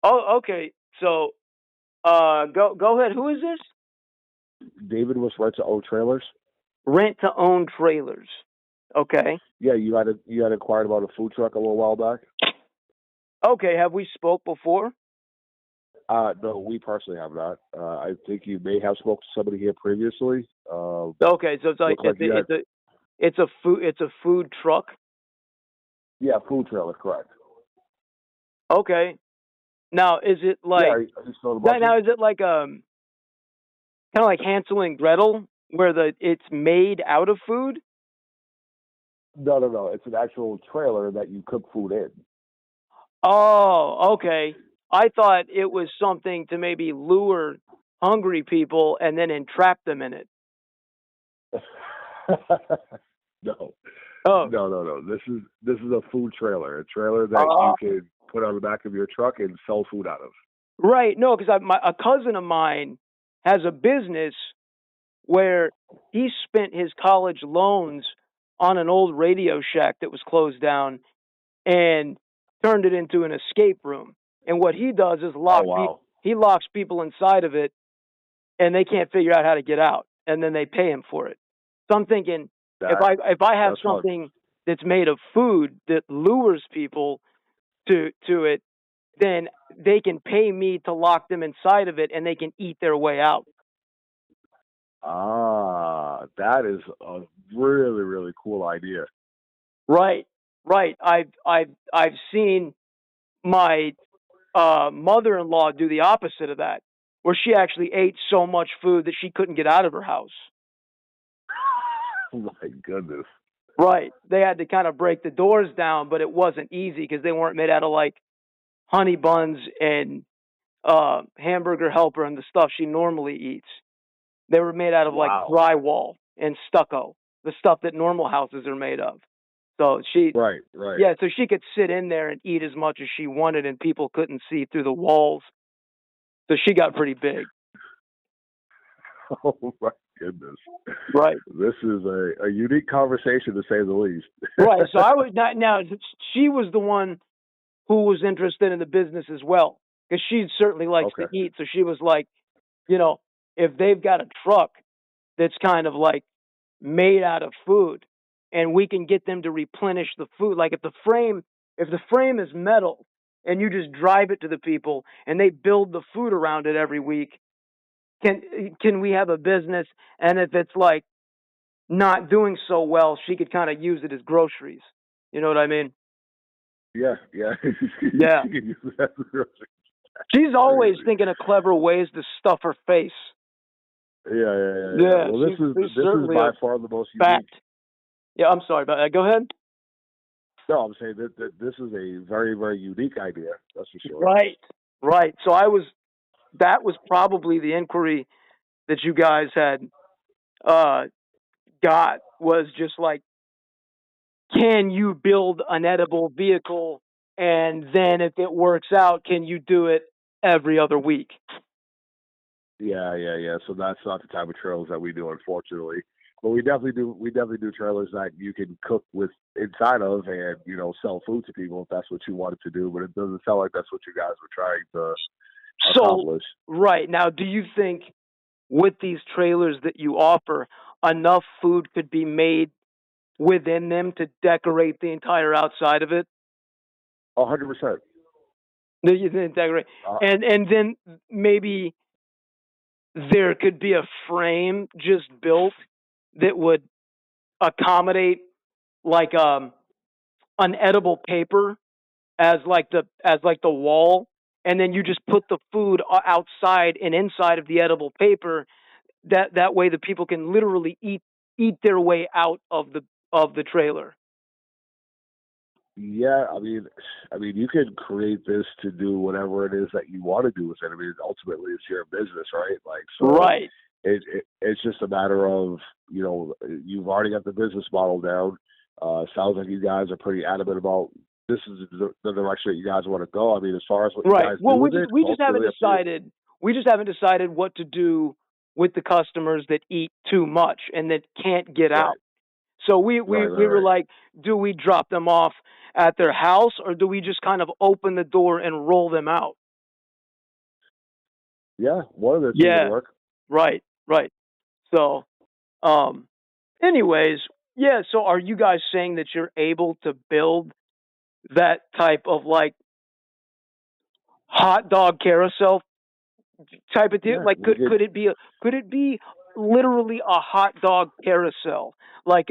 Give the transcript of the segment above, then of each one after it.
Oh, okay. So, go ahead. Who is this? David was rent to own trailers. Rent to own trailers. Okay. Yeah, you had inquired about a food truck a little while back. Okay. Have we spoke before? No, we personally have not. I think you may have spoken to somebody here previously. Okay. So it's like Looked like you had, it's a food truck. yeah, food trailer, correct. Okay. Now, is it Yeah, like are you still on the now? market? Is it like kind of like Hansel and Gretel, where it's made out of food? No, no, no. It's an actual trailer that you cook food in. Oh, okay. I thought it was something to maybe lure hungry people and then entrap them in it. No, Oh, no, no, no. This is a food trailer, a trailer that you uh, can put on the back of your truck and sell food out of. right. No, because a cousin of mine has a business where he spent his college loans on an old Radio Shack that was closed down and turned it into an escape room. And what he does is Oh wow, he locks people inside of it, and they can't figure out how to get out, and then they pay him for it. So I'm thinking, that if I have that's fun. something that's made of food that lures people to it, then they can pay me to lock them inside of it, and they can eat their way out. That is a really, really cool idea. Right, right. I've seen my mother-in-law do the opposite of that, where she actually ate so much food that she couldn't get out of her house. My goodness. Right. They had to kind of break the doors down, but it wasn't easy because they weren't made out of like honey buns and hamburger helper and the stuff she normally eats. They were made out of like Wow. drywall and stucco, the stuff that normal houses are made of. So Right, right. yeah, so she could sit in there and eat as much as she wanted, and people couldn't see through the walls. So she got pretty big. Oh my goodness. Right. This is a unique conversation to say the least. Right. So I was not now. She was the one who was interested in the business as well because she certainly likes to Okay. eat. So she was like, you know, if they've got a truck that's kind of like made out of food, and we can get them to replenish the food, like if the frame is metal and you just drive it to the people and they build the food around it every week, can we have a business? And if it's like not doing so well, she could kind of use it as groceries. You know what I mean? Yeah, yeah. Yeah. She can use that as a grocery. She's always Crazy. thinking of clever ways to stuff her face. Yeah, yeah, yeah, yeah. Yeah, Well, she's this is certainly a by far the most unique. fact. Yeah, I'm sorry about that. Go ahead. No, I'm saying that this is a very, very unique idea. That's for sure. Right, right. So that was probably the inquiry that you guys had uh, got was just like, can you build an edible vehicle, and then if it works out, can you do it every other week? Yeah, yeah, yeah. So that's not the type of trailers that we do, unfortunately. But we definitely do trailers that you can cook with inside of and, sell food to people if that's what you wanted to do. But it doesn't sound like that's what you guys were trying to So, accomplish. right now, do you think with these trailers that you offer, enough food could be made within them to decorate the entire outside of it? 100%. That you can decorate, Uh, and then maybe there could be a frame just built that would accommodate like an edible paper as like the wall, and then you just put the food outside and inside of the edible paper. That way, the people can literally eat their way out of the trailer. yeah, I mean, you can create this to do whatever it is that you want to do with it. I mean, ultimately, it's your business, right? Like, so Right. it's just a matter of you've already got the business model down. Sounds like you guys are pretty adamant about this is the direction that you guys want to go. I mean, as far as what you Right. guys Well, do with it, we just haven't ultimately up to you. decided. We just haven't decided what to do with the customers that eat too much and that can't get Right, out. So right, we right, were right. like, do we drop them off at their house, or do we just kind of open the door and roll them out? Yeah, one of the two would Yeah, work. right, right. So, um, anyways, yeah. So, are you guys saying that you're able to build that type of like hot dog carousel type of deal? Yeah, Like, we could. could it be literally a hot dog carousel, like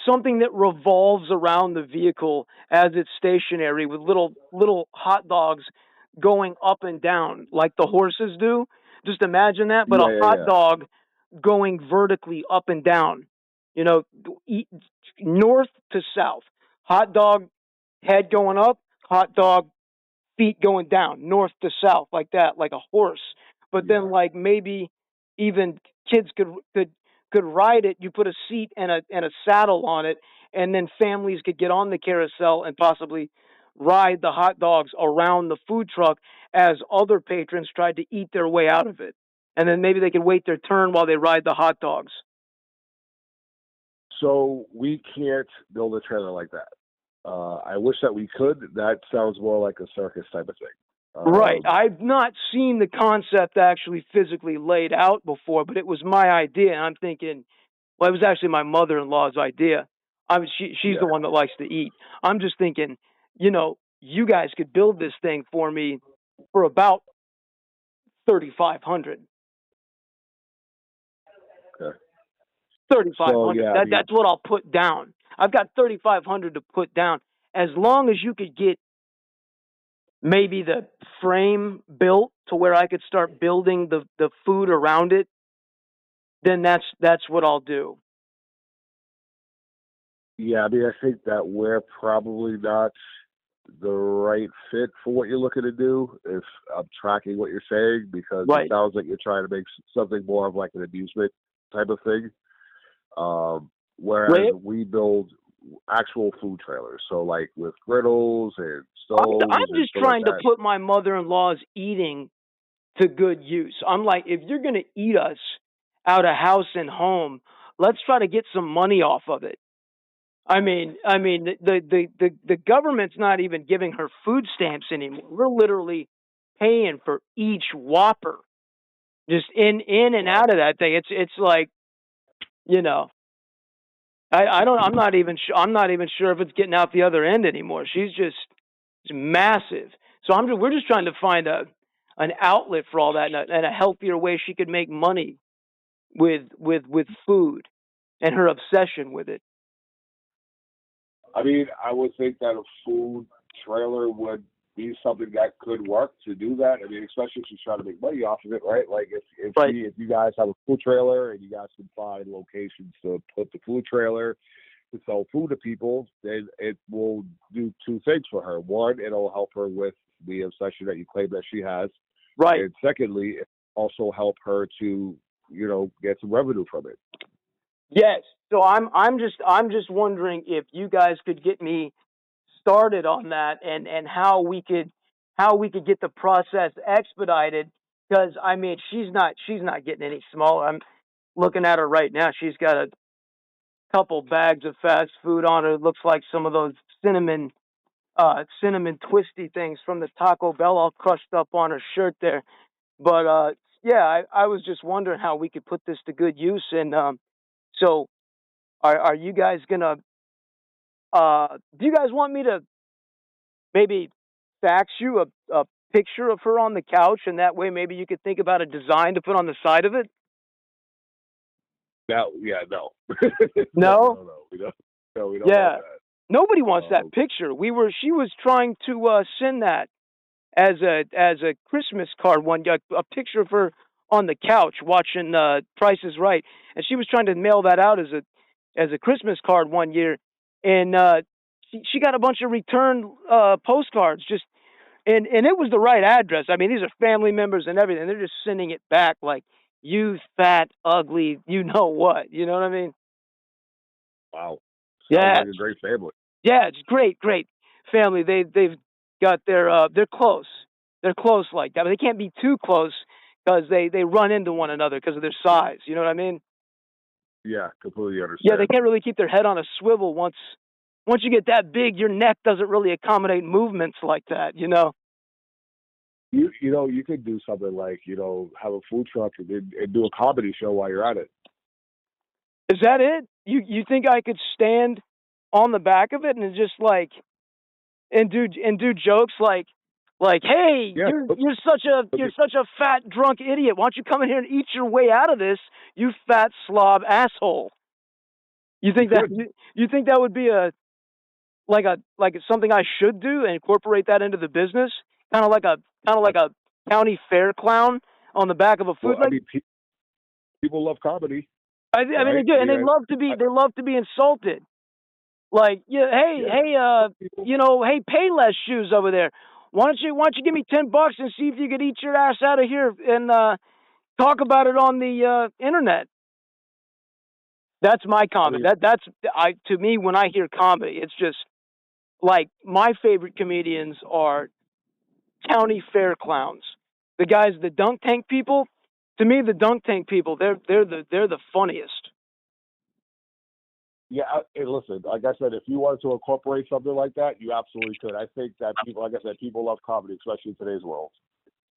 something that revolves around the vehicle as it's stationary with little hot dogs going up and down like the horses do? Just imagine that, but a Yeah, yeah, hot yeah, dog going vertically up and down. You know, e- north to south. Hot dog head going up, hot dog feet going down, north to south, like that, like a horse. But then, yeah. like maybe even kids could ride it. You put a seat and a saddle on it, and then families could get on the carousel and possibly ride the hot dogs around the food truck as other patrons tried to eat their way out of it. And then maybe they could wait their turn while they ride the hot dogs. So we can't build a trailer like that. I wish that we could. That sounds more like a circus type of thing. Right. I've not seen the concept actually physically laid out before, but it was my idea. And I'm thinking, well, it was actually my mother-in-law's idea. She's the Yeah. one that likes to eat. I'm just thinking, you guys could build this thing for me for about 3,500. Okay. So 3,500. yeah, I mean, That's what I'll put down. I've got 3,500 to put down. As long as you could get maybe the frame built to where I could start building the food around it, then that's what I'll do. yeah, I mean, I think that we're probably not the right fit for what you're looking to do. If I'm tracking what you're saying, because it Right. sounds like you're trying to make something more of like an amusement type of thing. Whereas Right. we build actual food trailers, so like with griddles and I'm stoves and just stuff like trying to that. put my mother-in-law's eating to good use. I'm like, if you're gonna eat us out of house and home, let's try to get some money off of it. I mean, the government's not even giving her food stamps anymore. We're literally paying for each Whopper, just in and Wow. out of that thing. It's like, you know, I don't. I'm not even. I'm not even sure if it's getting out the other end anymore. She's just it's massive. So we're just trying to find an outlet for all that and a healthier way she could make money with food and her obsession with it. I mean, I would think that a food trailer would be something that could work to do that. I mean, especially if she's trying to make money off of it, right? Like Right. if you guys have a food trailer and you guys can find locations to put the food trailer to sell food to people, then it will do two things for her. One, it'll help her with the obsession that you claim that she has, Right. and secondly, it also help her to get some revenue from it. Yes. So I'm just wondering if you guys could get me started on that and how we could get the process expedited because I mean she's not getting any smaller. I'm looking at her right now. She's got a couple bags of fast food on her. It looks like some of those cinnamon twisty things from the Taco Bell all crushed up on her shirt there. But yeah, I was just wondering how we could put this to good use. And so, are you guys gonna? Do you guys want me to maybe fax you a picture of her on the couch, and that way maybe you could think about a design to put on the side of it? Now, yeah, no, no, No. we don't, no, we don't want Yeah. that. Nobody wants that Um, picture. She was trying to send that as a Christmas card a picture of her on the couch watching Price is Right, and she was trying to mail that out as a Christmas card one year, and she got a bunch of return postcards just and it was the right address. I mean, these are family members and everything. They're just sending it back like you fat ugly, you know what? You know what I mean? wow, sounds Yeah, like a great family. yeah, it's great family. They've got they're close. They're close like that, but they can't be too close because they run into one another because of their size. You know what I mean? Yeah, completely Yeah, they understand. can't really keep their head on a swivel once you get that big. Your neck doesn't really accommodate movements like that. You know? you could do something like have a food truck and do a comedy show while you're at it. Is that it? You think I could stand on the back of it and just like and do jokes like hey, Yeah, you're such a fat drunk idiot. Why don't you come in here and eat your way out of this, you fat slob asshole? You you think that could. you think that would be like something I should do and incorporate that into the business? Kind of I, like a county fair clown on the back of a food well, I like mean, people love comedy, I mean they right? do, and I, they love to be insulted. Like, yeah, yeah, people. hey, Payless shoes over there. Why don't you give me $10 and see if you could eat your ass out of here and talk about it on the internet? That's my I comedy. mean, That's I to me when I hear comedy, it's just like my favorite comedians are county fair clowns. The guys, the dunk tank people. To me, the dunk tank people, they're the funniest. yeah. Hey, listen, like I said, if you wanted to incorporate something like that, you absolutely could. I think that people, like I said, people love comedy, especially in today's world.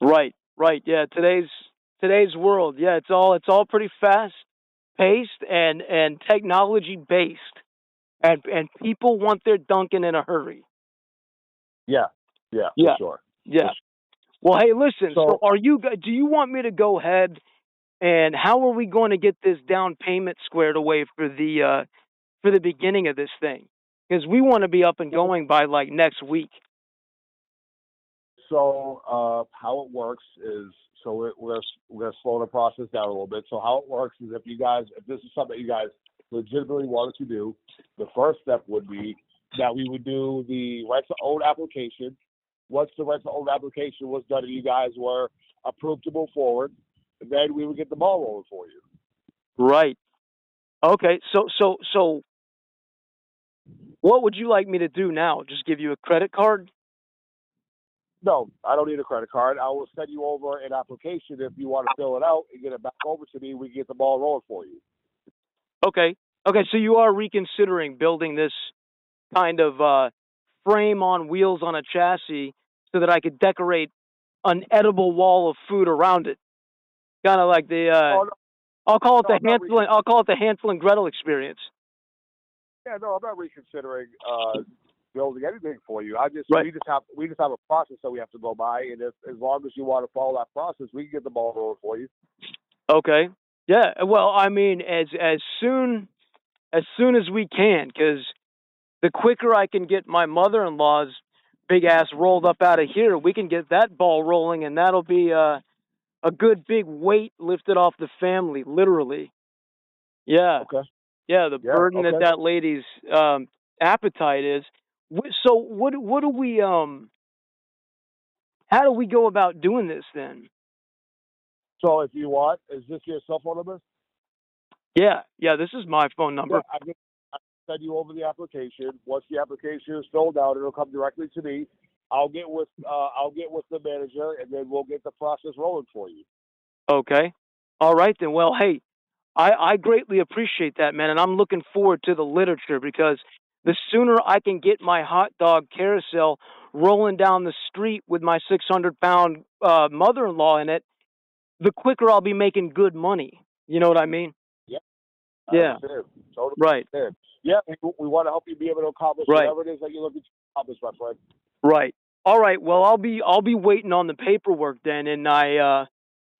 Right, right. Yeah, today's world. Yeah, it's all pretty fast paced and technology based, and people want their Dunkin' in a hurry. Yeah, yeah, for Yeah, sure. For yeah. sure. Well, hey, listen. So, So, do you want me to go ahead and how are we going to get this down payment squared away for the beginning of this thing? Because we want to be up and going by like next week. how it works is, we're gonna slow the process down a little bit. So how it works is, if this is something you guys legitimately wanted to do, the first step would be that we would do the rent to own application. Once the rent to own application was done and you guys were approved to move forward, then we would get the ball rolling for you. Right. Okay. So what would you like me to do now? Just give you a credit card? No, I don't need a credit card. I will send you over an application if you want to fill it out and get it back over to me. We can get the ball rolling for you. Okay. Okay. So you are reconsidering building this kind of frame on wheels on a chassis so that I could decorate an edible wall of food around it. Kind of like the Oh no, I'll call it no, the I'll call it the Hansel and Gretel experience. yeah, no, I'm not reconsidering building anything for you. Right. We just have a process that we have to go by, and if as long as you want to follow that process, we can get the ball rolling for you. Okay. Yeah. Well, I mean, as soon as we can, because the quicker I can get my mother-in-law's big ass rolled up out of here, we can get that ball rolling, and that'll be a good big weight lifted off the family, literally. Yeah. Okay. Yeah. The Yeah. burden that Okay. that lady's appetite is. So what do we how do we go about doing this then? So if you want, is this your cell phone number? Yeah. Yeah. This is my phone Yeah, number. I can send you over the application. Once the application is filled out, it'll come directly to me. I'll get with the manager, and then we'll get the process rolling for you. Okay. All right then. Well, hey, I greatly appreciate that, man, and I'm looking forward to the literature because the sooner I can get my hot dog carousel rolling down the street with my 600-pound mother-in-law in it, the quicker I'll be making good money. You know what I mean? Yeah, I Yeah. understand. Totally Right. understand. Yeah, we want to help you be able to accomplish Right. whatever it is that you're looking to accomplish, my friend. Right. All right. Well, I'll be waiting on the paperwork then, and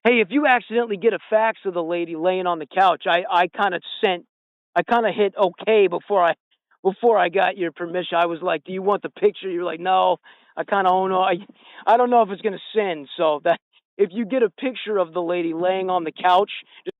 hey, if you accidentally get a fax of the lady laying on the couch, I kind of hit okay before I got your permission. I was like, "Do you want the picture?" You're like, "No, I kind of don't know. I don't know if it's gonna send." So that if you get a picture of the lady laying on the couch,